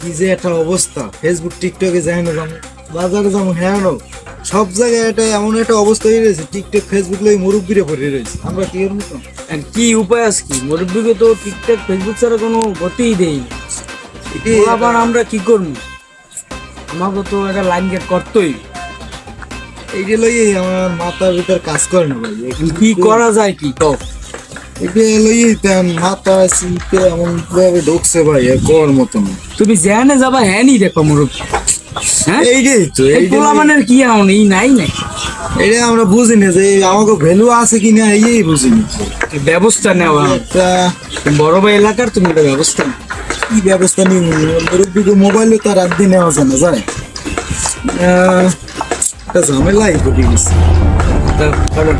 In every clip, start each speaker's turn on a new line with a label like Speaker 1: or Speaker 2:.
Speaker 1: কি যে একটা অবস্থা, ফেসবুক টিকটকে যাই না যাবো, বাজারে যাবো, হ্যাঁ নো, সব জায়গায় এটা এমন একটা অবস্থা হয়ে রয়েছে, টিকটক ফেসবুক লই মুরব্বিরে পড়ে রয়েছে। আমরা কি এর মতো
Speaker 2: আর কি উপায় আছে কি? মুরব্বীকে তো টিকটক ফেসবুক ছাড়া কোনো গতিই দেই না। আবার আমরা কি করবো? আমাকে তো একটা লাইন গেট করতেই।
Speaker 1: এইটা লই আমার মাথার ভিতর কাজ করে না ভাই।
Speaker 2: কি করা যায় কি তো?
Speaker 1: এটা লই মাথা সিটে এমন ভাবে ঢুকছে ভাই, কর মতো না।
Speaker 2: তুমি জেনে যাবা হ্যাঁ নি দেখো মুরব্বী। হ্যাঁ
Speaker 1: এইটাই তো,
Speaker 2: এই পোলা মানে কি এমন এই নাই নাই
Speaker 1: এটা আমরা বুঝি না যে আমাকে ভ্যালু আছে কিনা, এই বুঝিনি।
Speaker 2: ব্যবস্থা নেওয়া।
Speaker 1: তা
Speaker 2: বড় ভাই এলাকার তুমি একটা ব্যবস্থা নাও।
Speaker 1: কি ব্যবস্থা নিই? মুরব্বীকে মোবাইলে তো রাত দিনে নেওয়া যায় না, যায় একটা ঝামেলাই ঘটে গেছে।
Speaker 2: তা করো।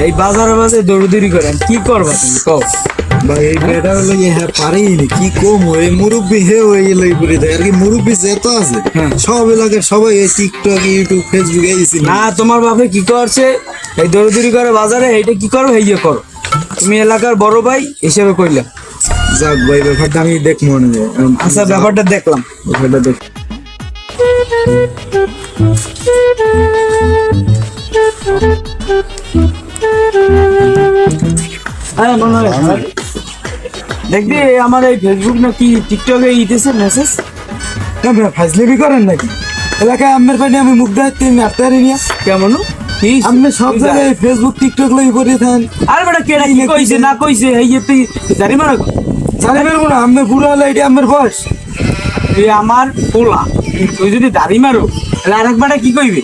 Speaker 2: এই বাজারে বাজারে দৌড়দৌড়ি করেন কি করবা তুমি কও?
Speaker 1: ভাই এই বেটা হলো হ্যাঁ পারেই নি, কি কম এই মুরব্বী হে ওই লই করে দেয় আর কি। মুরব্বী যেত আছে
Speaker 2: হ্যাঁ।
Speaker 1: সব এলাকার সবাই এই টিকটক ইউটিউব ফেসবুক এইছি
Speaker 2: না তোমার বাপে কি করছে? এই দৌড়দৌড়ি করে বাজারে এইটা কি করো এই করো। তুমি এলাকার বড় ভাই হিসেবে কইলাম।
Speaker 1: যাক ভাই, ব্যাপারটা আমি দেখ মনে হয়।
Speaker 2: আচ্ছা ব্যাপারটা দেখলাম।
Speaker 1: ব্যাপারটা দেখ।
Speaker 2: হ্যাঁ মনে হয় দেখবি আমার এই ফেসবুক নাকি টিকটকে ইতেছে মেসেজ।
Speaker 1: ফাজলিবি করেন নাকি? এলাকায় আমের পানি আমি মুখ দেখতে মারতে পারি না
Speaker 2: কেমন কি
Speaker 1: আপনি সব জায়গায় ফেসবুক টিকটক লই করে থাকেন।
Speaker 2: আর বেটা কেডা কি কইছে না কইছে এই যে তুই জানি মারা
Speaker 1: জানি পারবো না, আমি বুড়ো হলে এটা আমার বয়স।
Speaker 2: তুই আমার পোলা, তুই যদি দাড়ি মারো তাহলে আরেকবারটা কি কইবে?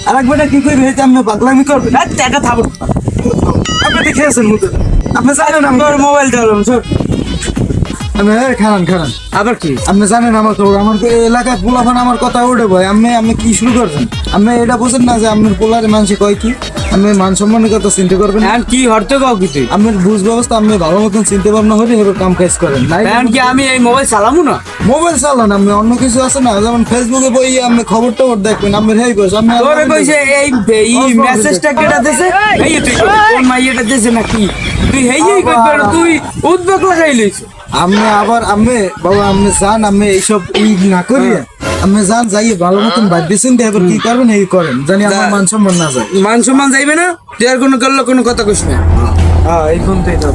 Speaker 1: আরেকবারটা কি করবে? হয়তো আপনি পাগলামি করবে।
Speaker 2: না এটা থাবো।
Speaker 1: আপনি দেখেছেন মুখ, আপনি জানেন
Speaker 2: তোর মোবাইল চালাম সব।
Speaker 1: আমি খারান খারান
Speaker 2: আবার কি?
Speaker 1: আপনি জানেন আমার খবর, আমার এলাকায় পোলাফান আমার কথা উঠে ভাই। আপনি কি শুরু করছেন? আপনি এটা বোঝেন না যে আপনার পোলারে মানুষে কয় কি? আপনি মান সম্মানের কথা চিন্তা করবেন।
Speaker 2: এখন কি হরতে কাও কি তুই?
Speaker 1: আপনার বুঝ ব্যবস্থা আপনি ভালো মতন চিন্তা ভাবনা হলে এবার কাম কাজ করেন।
Speaker 2: এখন কি আমি এই মোবাইল চালামু না?
Speaker 1: মোবাইল চালান, আপনি অন্য কিছু আছে না, যেমন ফেসবুকে বই আপনি খবর টবর দেখবেন। আপনার হেই বস আপনি
Speaker 2: তোরে কইছে এই মেসেজটা কেডা দিছে? এই তুই কোন মাইয়াটা দিছে নাকি? তুই হেই কই পারো তুই উদ্বেগ লাগাই লইছ।
Speaker 1: আপনি বাবা আপনি যান, আপনি এইসব না করিয়া আপনি যান, যাই ভালো মতন বাদ দিয়েছেন। এবার কি করবেন এই করেন, জানি আমার মান সম্মান না যায়।
Speaker 2: মান সম্মান যাইবে না? তুই আর কোনো করলে কোনো কথা কইস না।
Speaker 1: হ্যাঁ এই ফোনটাই তো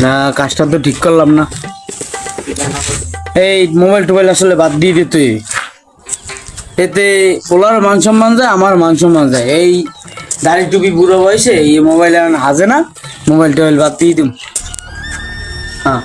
Speaker 2: না কাজটা তো ঠিক করলাম না। এই মোবাইল টোবাইল আসলে বাদ দিয়ে দে তুই। এতে ওলার মান সম্মান যায়, আমার মান সম্মান যায়। এই দাড়ি টুপি বুড়ো বয়সে এই মোবাইল হাজে না, মোবাইল টোবাইল বাদ দিয়ে দিম। হ্যাঁ